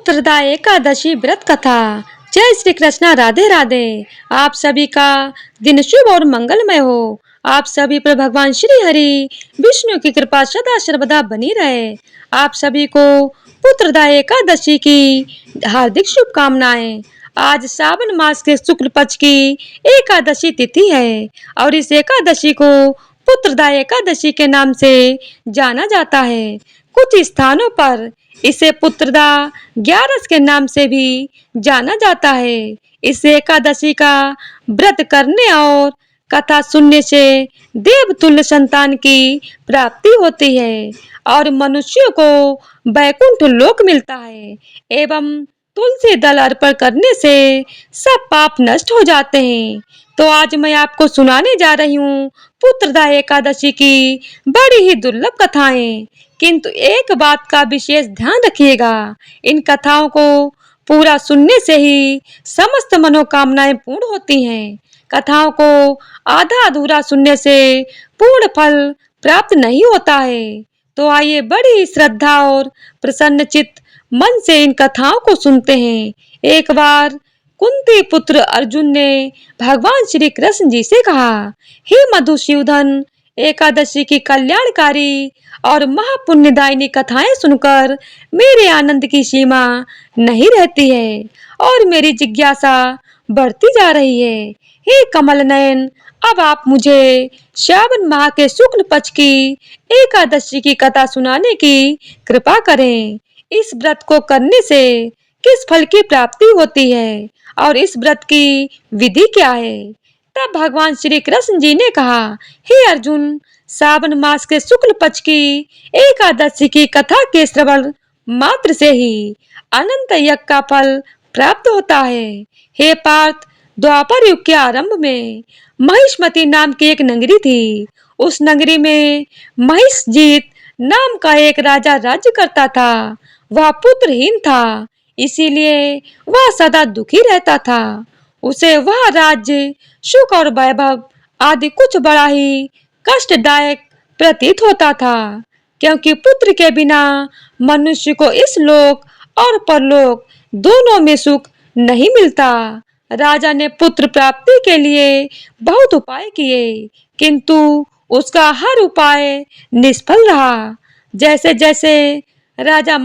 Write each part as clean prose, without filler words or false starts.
पुत्रदा एकादशी व्रत कथा। जय श्री कृष्णा, राधे राधे। आप सभी का दिन शुभ और मंगलमय हो। आप सभी पर भगवान श्री हरि विष्णु की कृपा सदा सर्वदा बनी रहे। आप सभी को पुत्रदा एकादशी की हार्दिक शुभकामनाएं। आज सावन मास के शुक्ल पक्ष की एकादशी तिथि है और इस एकादशी को पुत्रदा एकादशी के नाम से जाना जाता है। कुछ स्थानों पर इसे पुत्रदा ग्यारस के नाम से भी जाना जाता है। इस एकादशी का व्रत करने और कथा सुनने से देवतुल्य संतान की प्राप्ति होती है और मनुष्यों को वैकुंठ लोक मिलता है एवं तुलसी दल अर्पण करने से सब पाप नष्ट हो जाते हैं। तो आज मैं आपको सुनाने जा रही हूँ पुत्रदा एकादशी की बड़ी ही दुर्लभ कथाएं। किंतु एक बात का विशेष ध्यान रखिएगा, इन कथाओं को पूरा सुनने से ही समस्त मनोकामनाएं पूर्ण होती हैं। कथाओं को आधा अधूरा सुनने से पूर्ण फल प्राप्त नहीं होता है। तो आइए बड़ी श्रद्धा और प्रसन्न चित्त मन से इन कथाओं को सुनते हैं। एक बार कुंती पुत्र अर्जुन ने भगवान श्री कृष्ण जी से कहा, हे मधुसूदन, एकादशी की कल्याणकारी और महापुण्यदायिनी कथाएं सुनकर मेरे आनंद की सीमा नहीं रहती है और मेरी जिज्ञासा बढ़ती जा रही है। हे कमल नयन, अब आप मुझे श्रावण माह के शुक्ल पक्ष की एकादशी की कथा सुनाने की कृपा करें। इस व्रत को करने से किस फल की प्राप्ति होती है और इस व्रत की विधि क्या है? तब भगवान श्री कृष्ण जी ने कहा, हे अर्जुन, सावन मास के शुक्ल पक्ष की एकादशी की कथा के श्रवण मात्र से ही अनंत यज्ञ का फल प्राप्त होता है। हे पार्थ, द्वापर युग के आरंभ में महिष्मती नाम की एक नगरी थी। उस नगरी में महिषजीत नाम का एक राजा राज्य करता था। वह पुत्रहीन था, इसीलिए वह सदा दुखी रहता था। उसे वह राज्य, सुख और वैभव आदि कुछ बड़ा ही कष्टदायक प्रतीत होता था, क्योंकि पुत्र के बिना मनुष्य को इस लोक और परलोक दोनों में सुख नहीं मिलता। राजा ने पुत्र प्राप्ति के लिए बहुत उपाय किए, किंतु उसका हर उपाय निष्फल रहा। जैसे जैसे राजा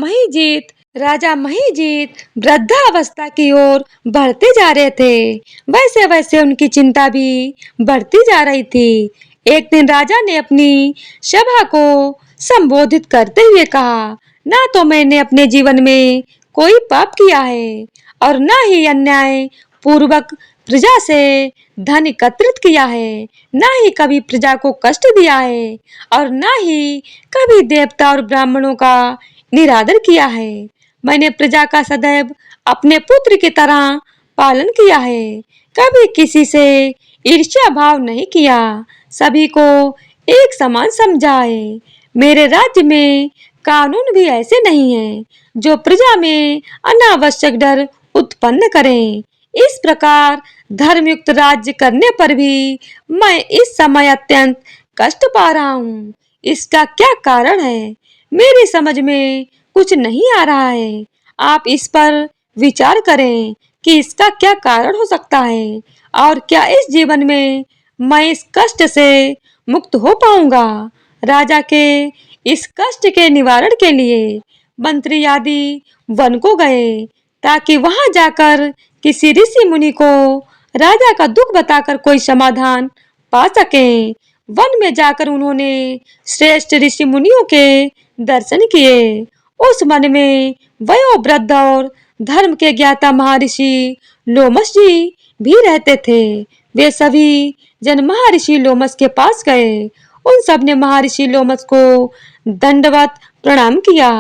महिजीत वृद्धावस्था की ओर बढ़ते जा रहे थे, वैसे वैसे उनकी चिंता भी बढ़ती जा रही थी। एक दिन राजा ने अपनी सभा को संबोधित करते हुए कहा, ना तो मैंने अपने जीवन में कोई पाप किया है और ना ही अन्याय पूर्वक प्रजा से धन एकत्रित किया है, ना ही कभी प्रजा को कष्ट दिया है और ना ही कभी देवता और ब्राह्मणों का निरादर किया है। मैंने प्रजा का सदैव अपने पुत्र की तरह पालन किया है, कभी किसी से ईर्ष्या भाव नहीं किया, सभी को एक समान समझा है। मेरे राज्य में कानून भी ऐसे नहीं है जो प्रजा में अनावश्यक डर उत्पन्न करें। इस प्रकार धर्मयुक्त राज्य करने पर भी मैं इस समय अत्यंत कष्ट पा रहा हूँ। इसका क्या कारण है, मेरी समझ में कुछ नहीं आ रहा है। आप इस पर विचार करें कि इसका क्या कारण हो सकता है और क्या इस जीवन में मैं इस कष्ट से मुक्त हो पाऊंगा। राजा के इस कष्ट के निवारण के लिए मंत्री आदि वन को गए, ताकि वहां जाकर किसी ऋषि मुनि को राजा का दुख बताकर कोई समाधान पा सकें। वन में जाकर उन्होंने श्रेष्ठ ऋषि मुनियों के दर्शन किए। उस वन में वयोवृद्ध और धर्म के ज्ञाता महर्षि लोमस जी भी रहते थे। वे सभी जन महर्षि लोमस के पास गए। उन सब ने महर्षि लोमस को दंडवत प्रणाम किया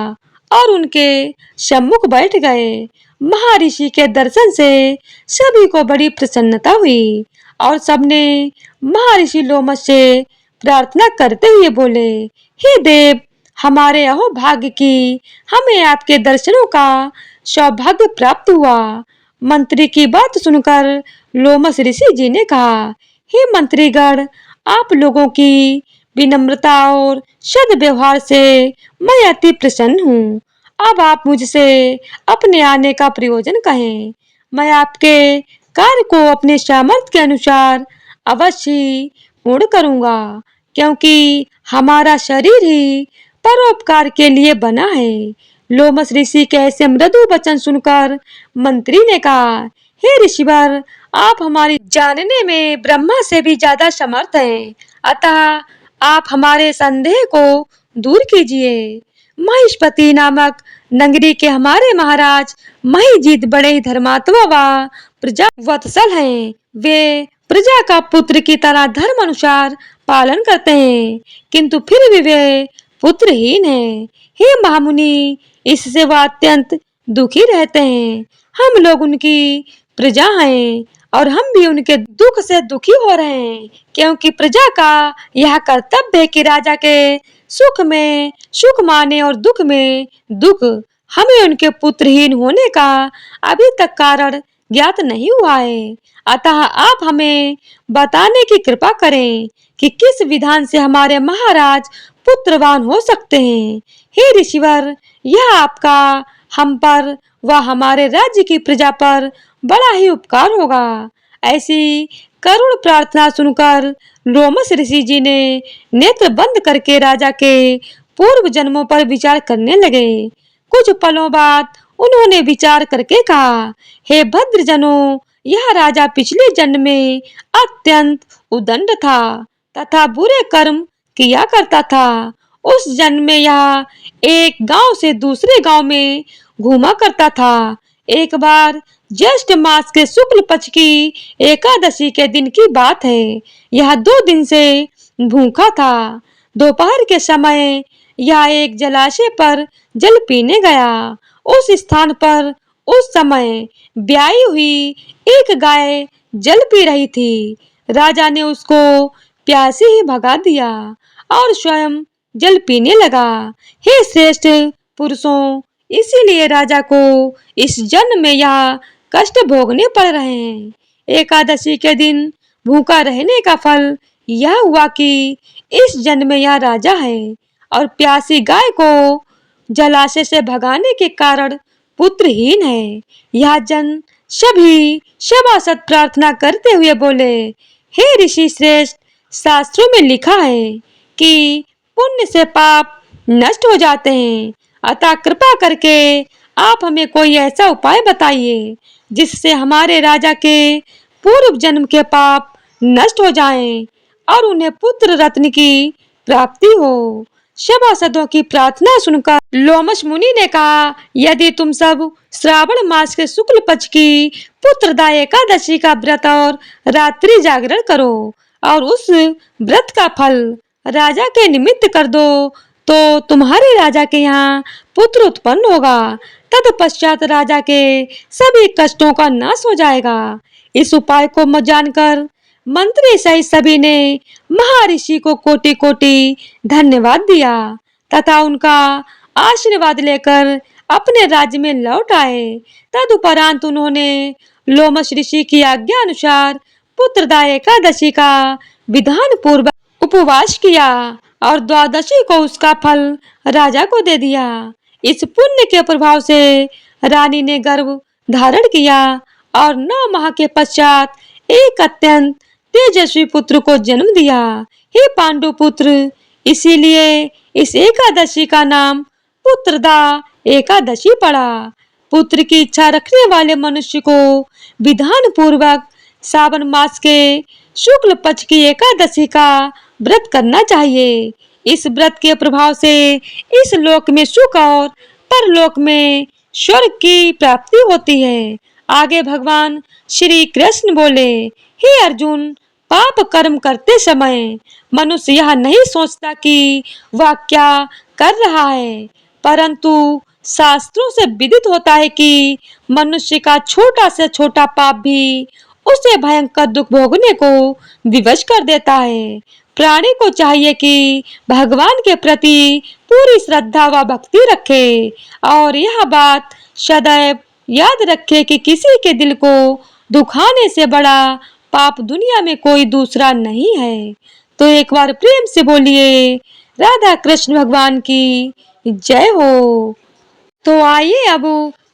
और उनके सम्मुख बैठ गए। महर्षि के दर्शन से सभी को बड़ी प्रसन्नता हुई और सबने महर्षि लोमस से प्रार्थना करते हुए बोले, हे देव, हमारे अहोभाग्य की हमें आपके दर्शनों का सौभाग्य प्राप्त हुआ। मंत्री की बात सुनकर लोमस ऋषि जी ने कहा, हे मंत्रीगण, आप लोगों की विनम्रता और सद्व्यवहार से मैं अति प्रसन्न हूँ। अब आप मुझसे अपने आने का प्रयोजन कहें। मैं आपके कार्य को अपने सामर्थ्य के अनुसार अवश्य ही पूर्ण करूँगा, क्योंकि हमारा शरीर ही परोपकार के लिए बना है। लोमस ऋषि के ऐसे मृदु वचन सुनकर मंत्री ने कहा, हे ऋषिवर, आप हमारी जानने में ब्रह्मा से भी ज्यादा समर्थ हैं, अतः आप हमारे संदेह को दूर कीजिए। महिष्पति नामक नगरी के हमारे महाराज महिजीत बड़े ही धर्मात्मा व प्रजा वत्सल हैं। वे प्रजा का पुत्र की तरह धर्म अनुसार पालन करते हैं, किंतु फिर भी वे पुत्रहीन हैं। हे महामुनि, इससे वह अत्यंत दुखी रहते हैं। हम लोग उनकी प्रजा हैं और हम भी उनके दुख से दुखी हो रहे हैं, क्योंकि प्रजा का यह कर्तव्य है कि राजा के सुख में सुख माने और दुख में दुख। हमें उनके पुत्रहीन होने का अभी तक कारण ज्ञात नहीं हुआ है, अतः आप हमें बताने की कृपा करें कि किस विधान से हमारे महाराज पुत्रवान हो सकते हैं। हे ऋषिवर, यह आपका हम पर व हमारे राज्य की प्रजा पर बड़ा ही उपकार होगा। ऐसी करुण प्रार्थना सुनकर लोमस ऋषि जी ने नेत्र बंद करके राजा के पूर्व जन्मों पर विचार करने लगे। कुछ पलों बाद उन्होंने विचार करके कहा, हे भद्रजनों, यह राजा पिछले जन्म में अत्यंत उदंड था तथा बुरे कर्म किया करता था। उस जन्म में यह एक गांव से दूसरे गांव में घूमा करता था। एक बार ज्येष्ठ मास के शुक्ल पक्ष की एकादशी के दिन की बात है। यह 2 दिन से भूखा था। दोपहर के समय यह एक जलाशय पर जल पीने गया। उस स्थान पर उस समय ब्याई हुई एक गाय जल पी रही थी। राजा ने उसको प्यासे ही भगा दिया और स्वयं जल पीने लगा। हे श्रेष्ठ पुरुषों, इसीलिए राजा को इस जन्म में यह कष्ट भोगने पड़ रहे हैं। एकादशी के दिन भूखा रहने का फल यह हुआ कि इस जन्म में यह राजा है और प्यासी गाय को जलाशय से भगाने के कारण पुत्रहीन है। यह जन सभी सभासद प्रार्थना करते हुए बोले, हे ऋषि श्रेष्ठ, शास्त्रों में लिखा है कि पुण्य से पाप नष्ट हो जाते हैं, अतः कृपा करके आप हमें कोई ऐसा उपाय बताइए जिससे हमारे राजा के पूर्व जन्म के पाप नष्ट हो जाएं और उन्हें पुत्र रत्न की प्राप्ति हो। सभासदों की प्रार्थना सुनकर लोमश मुनि ने कहा, यदि तुम सब श्रावण मास के शुक्ल पक्ष की पुत्रदा एकादशी का व्रत और रात्रि जागरण करो और उस व्रत का फल राजा के निमित्त कर दो, तो तुम्हारे राजा के यहाँ पुत्र उत्पन्न होगा। तत्पश्चात राजा के सभी कष्टों का नाश हो जाएगा। इस उपाय को जानकर मंत्री सहित सभी ने महर्षि को कोटि कोटि धन्यवाद दिया तथा उनका आशीर्वाद लेकर अपने राज्य में लौट आए। तदुपरांत उन्होंने लोमश ऋषि की आज्ञा अनुसार पुत्रदा एकादशी का विधान पूर्वक उपवास किया और द्वादशी को उसका फल राजा को दे दिया। इस पुण्य के प्रभाव से रानी ने गर्भ धारण किया और 9 माह के पश्चात एक अत्यंत तेजस्वी पुत्र को जन्म दिया। हे पांडु पुत्र, इसीलिए इस एकादशी का नाम पुत्रदा एकादशी पड़ा। पुत्र की इच्छा रखने वाले मनुष्य को विधान पूर्वक सावन मास के शुक्ल पक्ष की एकादशी का व्रत करना चाहिए। इस व्रत के प्रभाव से इस लोक में सुख और परलोक में स्वर्ग की प्राप्ति होती है। आगे भगवान श्री कृष्ण बोले, हे अर्जुन, पाप कर्म करते समय मनुष्य यह नहीं सोचता कि वह क्या कर रहा है, परंतु शास्त्रों से विदित होता है कि मनुष्य का छोटा से छोटा पाप भी उसे भयंकर दुख भोगने को विवश कर देता है। प्राणी को चाहिए कि भगवान के प्रति पूरी श्रद्धा व भक्ति रखे और यह बात सदैव याद रखे कि किसी के दिल को दुखाने से बड़ा पाप दुनिया में कोई दूसरा नहीं है। तो एक बार प्रेम से बोलिए, राधा कृष्ण भगवान की जय हो। तो आइए अब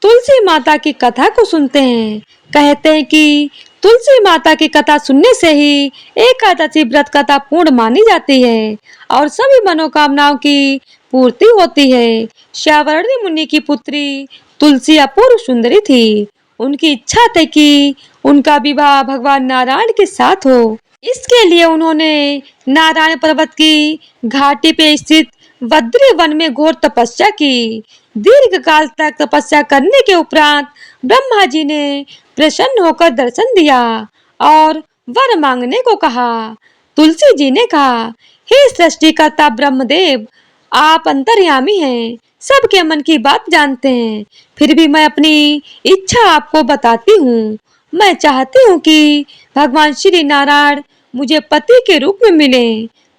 तुलसी माता की कथा को सुनते हैं। कहते हैं कि तुलसी माता की कथा सुनने से ही एकादशी व्रत कथा पूर्ण मानी जाती है और सभी मनोकामनाओं की पूर्ति होती है। श्यावरणी मुनि की पुत्री तुलसी अपूर्व सुंदरी थी। उनकी इच्छा थी कि उनका विवाह भगवान नारायण के साथ हो। इसके लिए उन्होंने नारायण पर्वत की घाटी पे स्थित बद्री वन में घोर तपस्या की। दीर्घ काल तक तपस्या करने के उपरांत ब्रह्मा जी ने प्रसन्न होकर दर्शन दिया और वर मांगने को कहा। तुलसी जी ने कहा, हे सृष्टिकर्ता ब्रह्मदेव, आप अंतर्यामी हैं, सबके मन की बात जानते हैं। फिर भी मैं अपनी इच्छा आपको बताती हूँ। मैं चाहती हूँ कि भगवान श्री नारायण मुझे पति के रूप में मिले।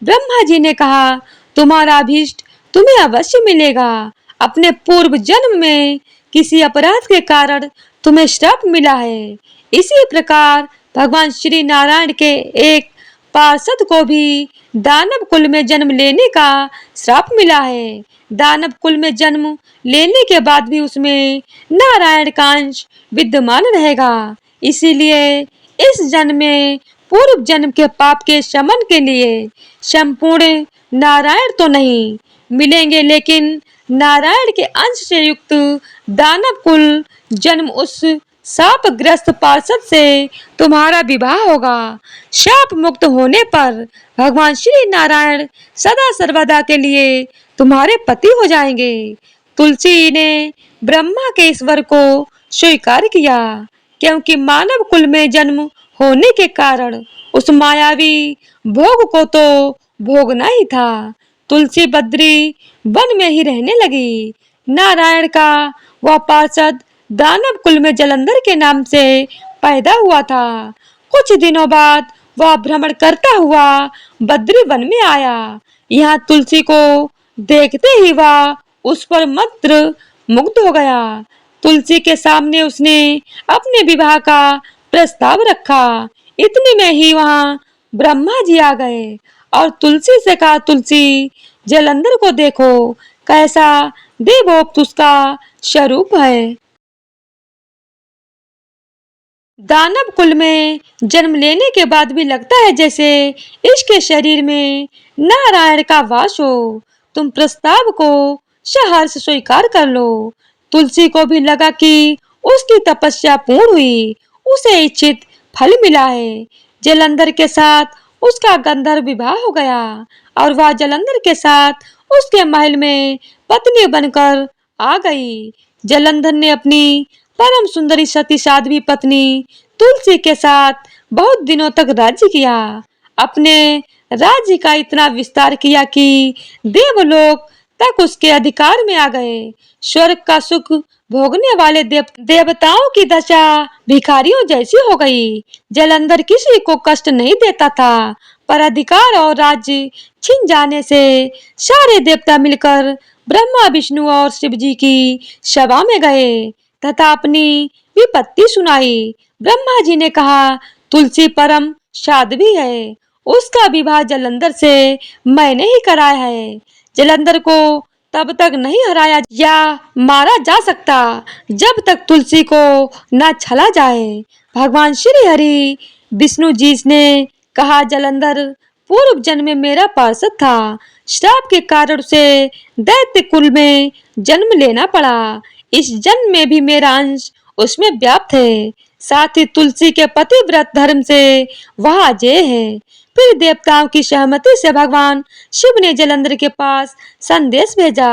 ब्रह्मा जी ने कहा, तुम्हारा अभीष्ट तुम्हें अवश्य मिलेगा। अपने पूर्व जन्म में किसी अपराध के कारण तुम्हें श्राप मिला है। इसी प्रकार भगवान श्री नारायण के एक पार्षद को भी दानव कुल में जन्म लेने का श्राप मिला है। दानव कुल में जन्म लेने के बाद भी उसमें नारायण का अंश विद्यमान रहेगा। इसीलिए इस जन्म में पूर्व जन्म के पाप के शमन के लिए संपूर्ण नारायण तो नहीं मिलेंगे, लेकिन नारायण के अंश से युक्त दानव कुल जन्म उस शापग्रस्त पार्षद से तुम्हारा विवाह होगा। शाप मुक्त होने पर भगवान श्री नारायण सदा सर्वदा के लिए तुम्हारे पति हो जाएंगे। तुलसी ने ब्रह्मा के ईश्वर को स्वीकार किया, क्योंकि मानव कुल में जन्म होने के कारण उस मायावी भोग को तो भोगना ही था। तुलसी बद्री वन में ही रहने लगी। नारायण का वह पार्षद दानव कुल में जलंधर के नाम से पैदा हुआ था। कुछ दिनों बाद वह भ्रमण करता हुआ बद्री वन में आया। यहाँ तुलसी को देखते ही वह उस पर मंत्र मुग्ध हो गया। तुलसी के सामने उसने अपने विवाह का प्रस्ताव रखा। इतने में ही वहाँ ब्रह्मा जी आ गए और तुलसी से कहा, तुलसी, जलंधर को देखो, कैसा देवोक्त उसका स्वरूप है। दानव कुल में जन्म लेने के बाद भी लगता है जैसे इसके शरीर में नारायण का वास हो। तुम प्रस्ताव को सहर्ष स्वीकार कर लो। तुलसी को भी लगा कि उसकी तपस्या पूर्ण हुई, उसे इच्छित फल मिला है। जलंधर के साथ उसका गंधर्व विवाह हो गया और वह जलंधर के साथ उसके महल में पत्नी बनकर आ गई। जलंधर ने अपनी परम सुंदरी सती साध्वी पत्नी तुलसी के साथ बहुत दिनों तक राज्य किया। अपने राज्य का इतना विस्तार किया कि देवलोक तक उसके अधिकार में आ गए। स्वर्ग का सुख भोगने वाले देवताओं की दशा भिखारियों जैसी हो गई। जलंधर किसी को कष्ट नहीं देता था, पर अधिकार और राज्य छिन जाने से सारे देवता मिलकर ब्रह्मा, विष्णु और शिव जी की सभा में गए तथा अपनी विपत्ति सुनाई। ब्रह्मा जी ने कहा, तुलसी परम साध्वी है, उसका विवाह जलंधर से मैंने ही कराया है। जलंधर को तब तक नहीं हराया या मारा जा सकता जब तक तुलसी को न छला जाए। भगवान श्री हरि विष्णु जी ने कहा, जलंधर पूर्व जन्म में मेरा पार्षद था। श्राप के कारण उसे दैत्य कुल में जन्म लेना पड़ा। इस जन्म में भी मेरा अंश उसमें व्याप्त है। साथ ही तुलसी के पतिव्रत धर्म से वह अजय है। फिर देवताओं की सहमति से भगवान शिव ने जलंधर के पास संदेश भेजा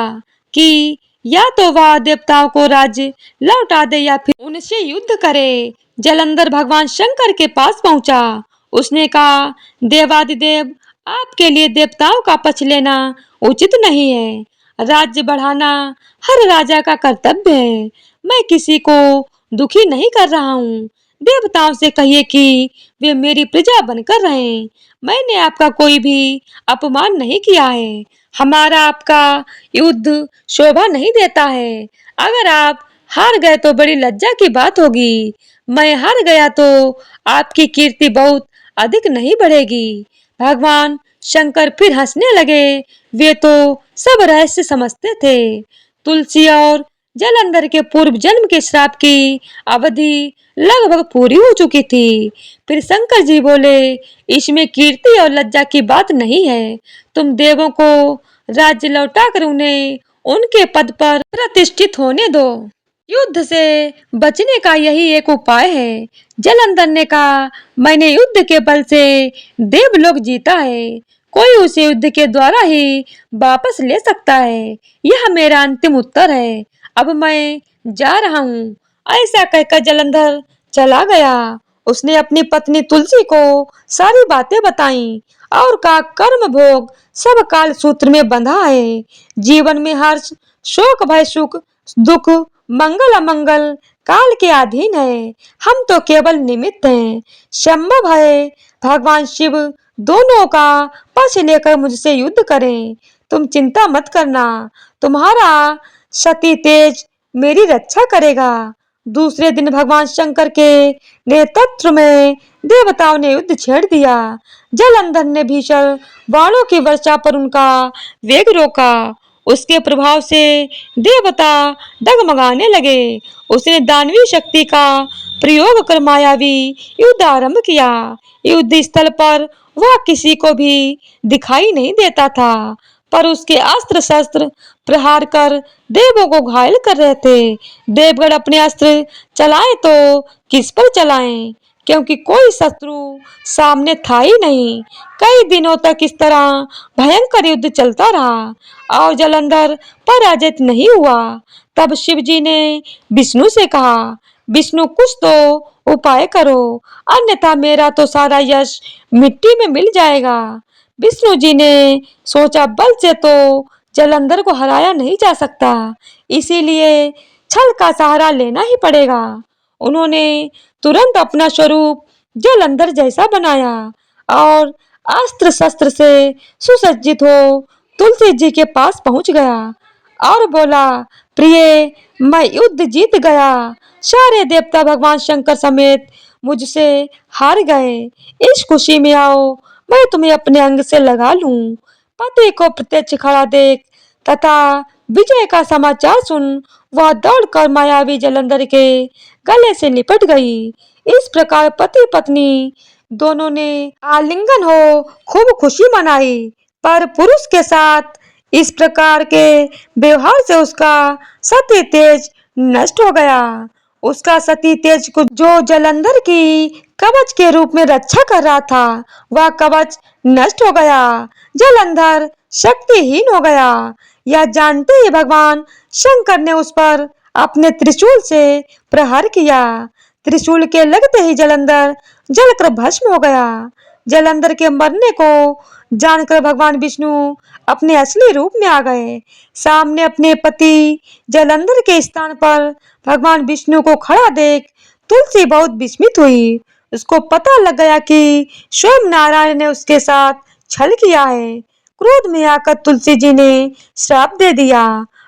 कि या तो वह देवताओं को राज्य लौटा दे या फिर उनसे युद्ध करे। जलंधर भगवान शंकर के पास पहुंचा। उसने कहा, देवादिदेव, आपके लिए देवताओं का पक्ष लेना उचित नहीं है। राज्य बढ़ाना हर राजा का कर्तव्य है। मैं किसी को दुखी नहीं कर रहा हूँ। देवताओं से कहिए कि वे मेरी प्रजा बनकर रहें। मैंने आपका कोई भी अपमान नहीं किया है। हमारा आपका युद्ध शोभा नहीं देता है। अगर आप हार गए तो बड़ी लज्जा की बात होगी। मैं हार गया तो आपकी कीर्ति बहुत अधिक नहीं बढ़ेगी। भगवान शंकर फिर हंसने लगे। वे तो सब रहस्य समझते थे। तुलसी और जालंधर के पूर्व जन्म के श्राप की अवधि लगभग पूरी हो चुकी थी। फिर शंकर जी बोले, इसमें कीर्ति और लज्जा की बात नहीं है। तुम देवों को राज्य लौटाकर उन्हें उनके पद पर प्रतिष्ठित होने दो। युद्ध से बचने का यही एक उपाय है। जालंधर ने कहा, मैंने युद्ध के बल से देवलोक जीता है। कोई उसे युद्ध के द्वारा ही वापस ले सकता है। यह मेरा अंतिम उत्तर है। अब मैं जा रहा हूँ। ऐसा कहकर जालंधर चला गया। उसने अपनी पत्नी तुलसी को सारी बातें बताईं और कहा, कर्म भोग सब काल सूत्र में बंधा है। जीवन में हर्ष, शोक, भय, सुख, दुख, मंगल, अमंगल काल के अधीन है। हम तो केवल निमित्त हैं। संभव है भगवान शिव दोनों का पक्ष लेकर मुझसे युद्ध करें। तुम चिंता मत करना। तुम्हारा सती तेज मेरी रक्षा करेगा। दूसरे दिन भगवान शंकर के नेतृत्व में देवताओं ने युद्ध छेड़ दिया। जालंधर ने भीषण बाणों की वर्षा पर उनका वेग रोका। उसके प्रभाव से देवता डगमगाने लगे। उसने दानवी शक्ति का प्रयोग कर मायावी युद्ध आरंभ किया। युद्ध स्थल पर वह किसी को भी दिखाई नहीं देता था, पर उसके अस्त्र शस्त्र प्रहार कर देवों को घायल कर रहे थे। देवगण अपने अस्त्र चलाएं तो किस पर चलाएं, क्योंकि कोई शत्रु सामने था ही नहीं। कई दिनों तक इस तरह भयंकर युद्ध चलता रहा और जालंधर पराजित नहीं हुआ। तब शिव जी ने विष्णु से कहा, विष्णु कुछ तो उपाय करो, अन्यथा मेरा तो सारा यश मिट्टी में मिल जाएगा। विष्णु जी ने सोचा, बल से तो जालंधर को हराया नहीं जा सकता, इसीलिए छल का सहारा लेना ही पड़ेगा। उन्होंने तुरंत अपना स्वरूप जालंधर जैसा बनाया और अस्त्र शस्त्र से सुसज्जित हो तुलसी जी के पास पहुंच गया और बोला, प्रिय, मैं युद्ध जीत गया। सारे देवता भगवान शंकर समेत मुझसे हार गए। इस खुशी में आओ, मैं तुम्हें अपने अंग से लगा लूं। पति को प्रत्यक्ष खड़ा देख तथा विजय का समाचार सुन वह दौड़कर मायावी जालंधर के गले से लिपट गई। इस प्रकार पति पत्नी दोनों ने आलिंगन हो खूब खुशी मनाई। पर पुरुष के साथ इस प्रकार के व्यवहार से उसका सती तेज नष्ट हो गया। उसका सती तेज को जो जालंधर की कवच के रूप में रक्षा कर रहा था, वह कवच नष्ट हो गया। जालंधर शक्तिहीन हो गया। यह जानते ही भगवान शंकर ने उस पर अपने त्रिशूल से प्रहार किया। त्रिशूल के लगते ही जालंधर जलकर भस्म हो गया। जालंधर के मरने को जानकर भगवान विष्णु अपने असली रूप में आ गए। सामने अपने पति जालंधर के स्थान पर भगवान विष्णु को खड़ा देख तुलसी बहुत विस्मित हुई। उसको पता लग गया कि स्वयं नारायण ने उसके साथ छल किया है। क्रोध में आकर तुलसी जी ने श्राप दे दिया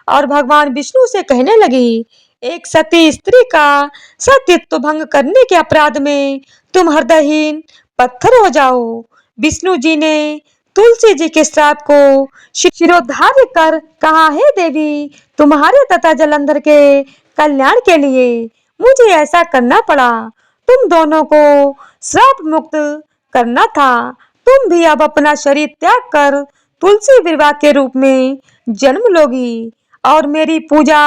और भगवान विष्णु से कहने लगी, एक सती स्त्री का सतीत्व भंग करने के अपराध में तुम हृदयहीन पत्थर हो जाओ। विष्णु जी ने तुलसी जी के श्राप को शिरोधार्य कर कहा, हे देवी, तुम्हारे तथा जालंधर के कल्याण के लिए मुझे ऐसा करना पड़ा। तुम दोनों को श्राप मुक्त करना था। तुम भी अब अपना शरीर त्याग कर तुलसी विवाह के रूप में जन्म लोगी और मेरी पूजा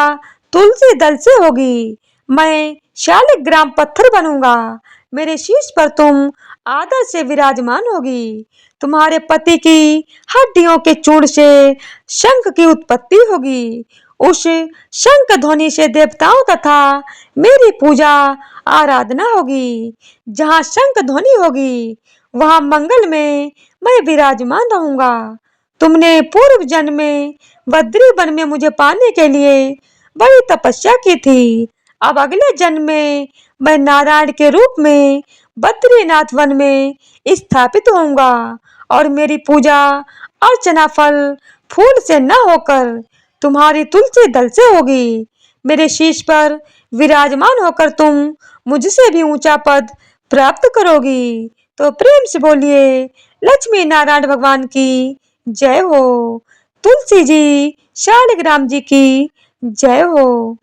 तुलसी दल से होगी। मैं शालिग्राम पत्थर बनूंगा। मेरे शीश पर तुम आदर से विराजमान होगी। तुम्हारे पति की हड्डियों के चूर्ण से शंख की उत्पत्ति होगी। उस शंख ध्वनि से देवताओं तथा मेरी पूजा आराधना होगी। जहाँ शंख ध्वनि होगी वहाँ मंगल में मैं विराजमान रहूंगा। तुमने पूर्व जन्म में बद्री वन में मुझे पाने के लिए बड़ी तपस्या की थी। अब अगले जन्म में मैं नारायण के रूप में बद्रीनाथ वन में स्थापित होऊंगा और मेरी पूजा अर्चना फल फूल से न होकर तुम्हारी तुलसी दल से होगी। मेरे शीश पर विराजमान होकर तुम मुझसे भी ऊंचा पद प्राप्त करोगी। तो प्रेम से बोलिए, लक्ष्मी नारायण भगवान की जय हो। तुलसी जी, शालिग्राम जी की जय हो।